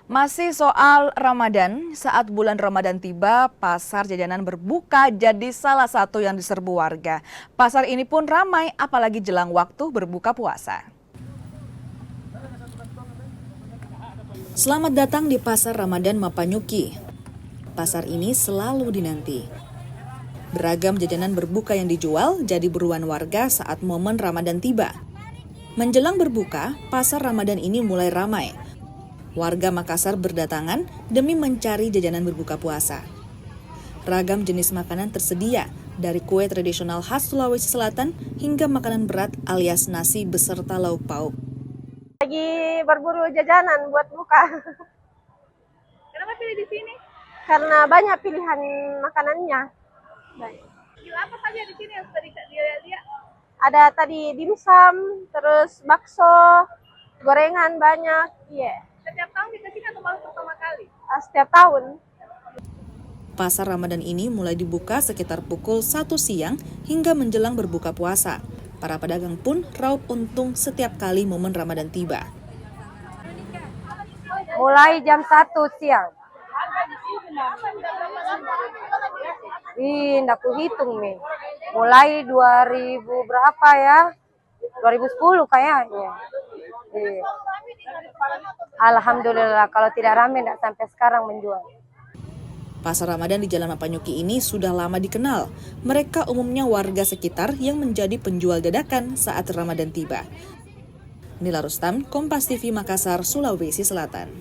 Masih soal Ramadan, saat bulan Ramadan tiba, pasar jajanan berbuka jadi salah satu yang diserbu warga. Pasar ini pun ramai, apalagi jelang waktu berbuka puasa. Selamat datang di Pasar Ramadan Mapanyuki. Pasar ini selalu dinanti. Beragam jajanan berbuka yang dijual jadi buruan warga saat momen Ramadan tiba. Menjelang berbuka, pasar Ramadan ini mulai ramai. Warga Makassar berdatangan demi mencari jajanan berbuka puasa. Ragam jenis makanan tersedia, dari kue tradisional khas Sulawesi Selatan hingga makanan berat alias nasi beserta lauk pauk. Lagi berburu jajanan buat buka. Kenapa pilih di sini? Karena banyak pilihan makanannya. Baik. Gila apa saja di sini yang sudah dilihat? Ada tadi dimsum, terus bakso, gorengan banyak. Iya. Setiap tahun di sini atau baru pertama kali? Setiap tahun. Pasar Ramadan ini mulai dibuka sekitar pukul 1 siang hingga menjelang berbuka puasa. Para pedagang pun raup untung setiap kali momen Ramadan tiba. Mulai jam 1 siang. Nggak kuhitung nih. Mulai 2000 berapa ya? 2010 kayaknya. Iya. Alhamdulillah, kalau tidak ramai nggak sampai sekarang menjual. Pasar Ramadan di Jalan Mapanyuki ini sudah lama dikenal. Mereka umumnya warga sekitar yang menjadi penjual dadakan saat Ramadan tiba. Nila Rustam, Kompas TV Makassar, Sulawesi Selatan.